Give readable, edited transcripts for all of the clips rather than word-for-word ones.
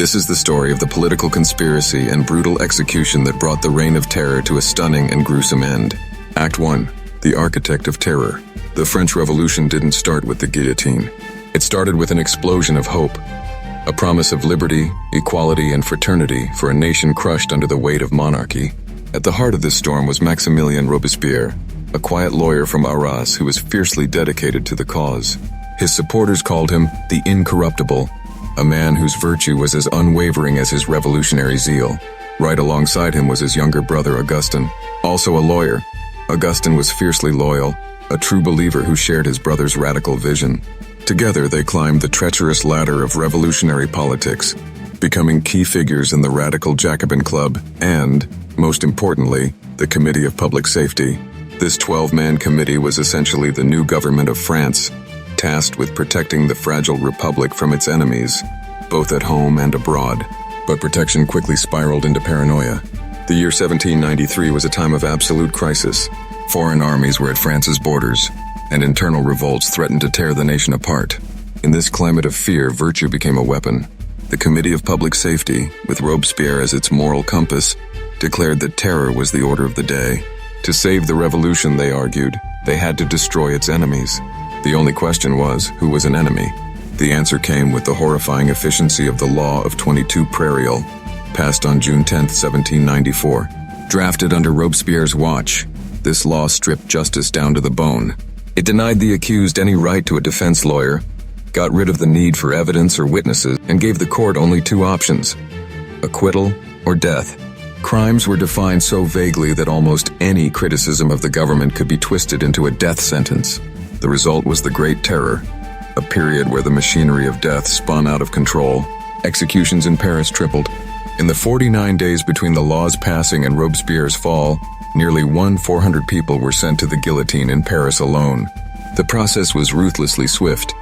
This is the story of the political conspiracy and brutal execution that brought the Reign of Terror to a stunning and gruesome end. Act 1. The Architect of Terror. The French Revolution didn't start with the guillotine. It started with an explosion of hope, a promise of liberty, equality, and fraternity for a nation crushed under the weight of monarchy. At the heart of this storm was Maximilien Robespierre, a quiet lawyer from Arras who was fiercely dedicated to the cause. His supporters called him the Incorruptible, a man whose virtue was as unwavering as his revolutionary zeal. Right alongside him was his younger brother Augustin, also a lawyer. Augustin was fiercely loyal, a true believer who shared his brother's radical vision. Together they climbed the treacherous ladder of revolutionary politics, becoming key figures in the Radical Jacobin Club and, most importantly, the Committee of Public Safety. This 12-man committee was essentially the new government of France, tasked with protecting the fragile republic from its enemies, both at home and abroad. But protection quickly spiraled into paranoia. The year 1793 was a time of absolute crisis. Foreign armies were at France's borders, and internal revolts threatened to tear the nation apart. In this climate of fear, virtue became a weapon. The Committee of Public Safety, with Robespierre as its moral compass, declared that terror was the order of the day. To save the revolution, they argued, they had to destroy its enemies. The only question was, who was an enemy? The answer came with the horrifying efficiency of the Law of 22 Prairial, passed on June 10, 1794. Drafted under Robespierre's watch, this law stripped justice down to the bone. It denied the accused any right to a defense lawyer, got rid of the need for evidence or witnesses, and gave the court only two options: acquittal or death. Crimes were defined so vaguely that almost any criticism of the government could be twisted into a death sentence. The result was the Great Terror, a period where the machinery of death spun out of control. Executions in Paris tripled. In the 49 days between the law's passing and Robespierre's fall, nearly 400 people were sent to the guillotine in Paris alone. The process was ruthlessly swift.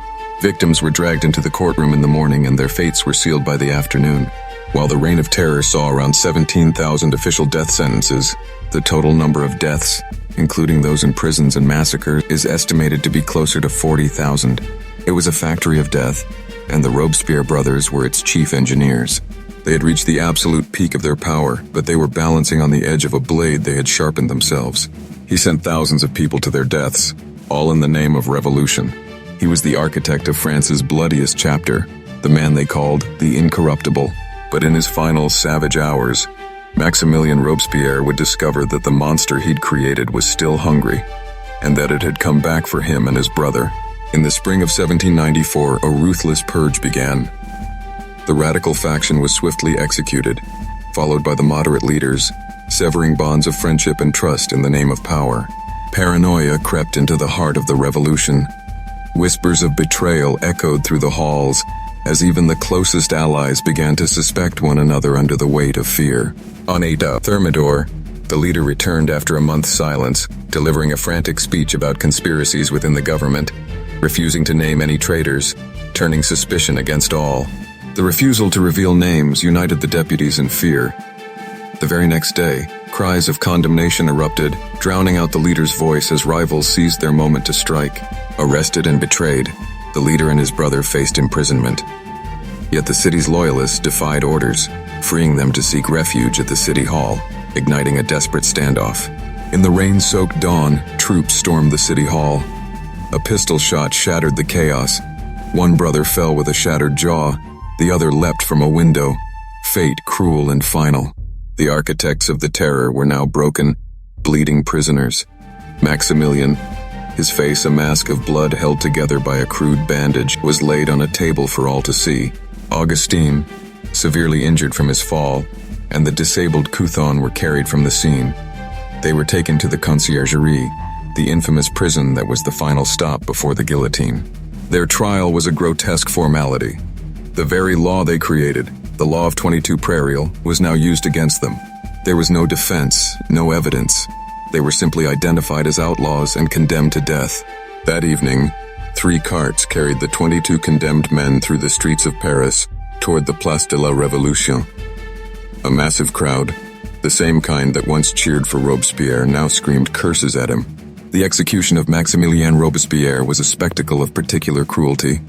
Victims were dragged into the courtroom in the morning and their fates were sealed by the afternoon. While the Reign of Terror saw around 17,000 official death sentences, the total number of deaths, including those in prisons and massacres, is estimated to be closer to 40,000. It was a factory of death, and the Robespierre brothers were its chief engineers. They had reached the absolute peak of their power, but they were balancing on the edge of a blade they had sharpened themselves. He sent thousands of people to their deaths, all in the name of revolution. He was the architect of France's bloodiest chapter, the man they called the Incorruptible. But in his final savage hours, Maximilien Robespierre would discover that the monster he'd created was still hungry, and that it had come back for him and his brother. In the spring of 1794, a ruthless purge began. The radical faction was swiftly executed, followed by the moderate leaders, severing bonds of friendship and trust in the name of power. Paranoia crept into the heart of the revolution. Whispers of betrayal echoed through the halls, as even the closest allies began to suspect one another under the weight of fear. On Thermidor, the leader returned after a month's silence, delivering a frantic speech about conspiracies within the government, refusing to name any traitors, turning suspicion against all. The refusal to reveal names united the deputies in fear. The very next day, cries of condemnation erupted, drowning out the leader's voice as rivals seized their moment to strike. Arrested and betrayed, the leader and his brother faced imprisonment. Yet the city's loyalists defied orders, freeing them to seek refuge at the city hall, igniting a desperate standoff. In the rain-soaked dawn, troops stormed the city hall. A pistol shot shattered the chaos. One brother fell with a shattered jaw, the other leapt from a window. Fate cruel and final. The architects of the terror were now broken, bleeding prisoners. Maximilien, his face a mask of blood held together by a crude bandage, was laid on a table for all to see. Augustin, severely injured from his fall, and the disabled Couthon were carried from the scene. They were taken to the conciergerie, the infamous prison that was the final stop before the guillotine. Their trial was a grotesque formality. The very law they created, the Law of 22 Prairial, was now used against them. There was no defense, no evidence. They were simply identified as outlaws and condemned to death. That evening, 3 carts carried the 22 condemned men through the streets of Paris toward the Place de la Révolution. A massive crowd, the same kind that once cheered for Robespierre, now screamed curses at him. The execution of Maximilien Robespierre was a spectacle of particular cruelty.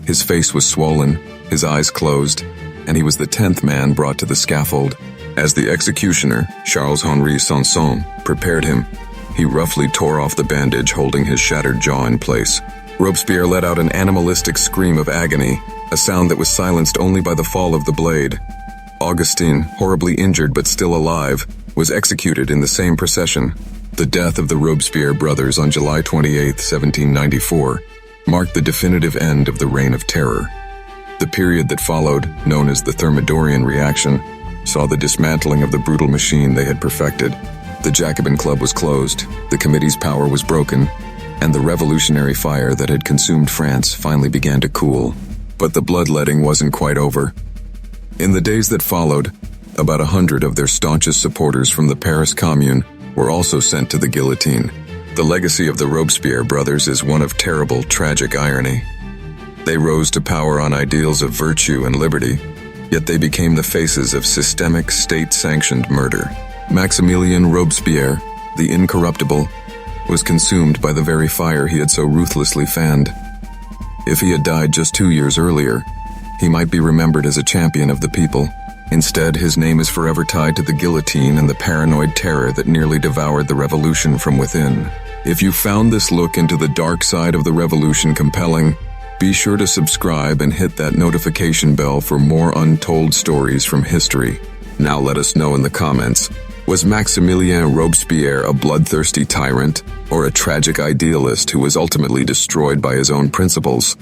His face was swollen, his eyes closed, and he was the 10th man brought to the scaffold. As the executioner, Charles-Henri Sanson, prepared him, he roughly tore off the bandage holding his shattered jaw in place. Robespierre let out an animalistic scream of agony, a sound that was silenced only by the fall of the blade. Augustin, horribly injured but still alive, was executed in the same procession. The death of the Robespierre brothers on July 28, 1794, marked the definitive end of the Reign of Terror. The period that followed, known as the Thermidorian reaction, saw the dismantling of the brutal machine they had perfected. The Jacobin Club was closed, the Committee's power was broken, and the revolutionary fire that had consumed France finally began to cool. But the bloodletting wasn't quite over. In the days that followed, about 100 of their staunchest supporters from the Paris Commune were also sent to the guillotine. The legacy of the Robespierre brothers is one of terrible, tragic irony. They rose to power on ideals of virtue and liberty, yet they became the faces of systemic, state-sanctioned murder. Maximilien Robespierre, the incorruptible, was consumed by the very fire he had so ruthlessly fanned. If he had died just 2 years earlier, he might be remembered as a champion of the people. Instead, his name is forever tied to the guillotine and the paranoid terror that nearly devoured the revolution from within. If you found this look into the dark side of the revolution compelling, be sure to subscribe and hit that notification bell for more untold stories from history. Now let us know in the comments, was Maximilien Robespierre a bloodthirsty tyrant or a tragic idealist who was ultimately destroyed by his own principles?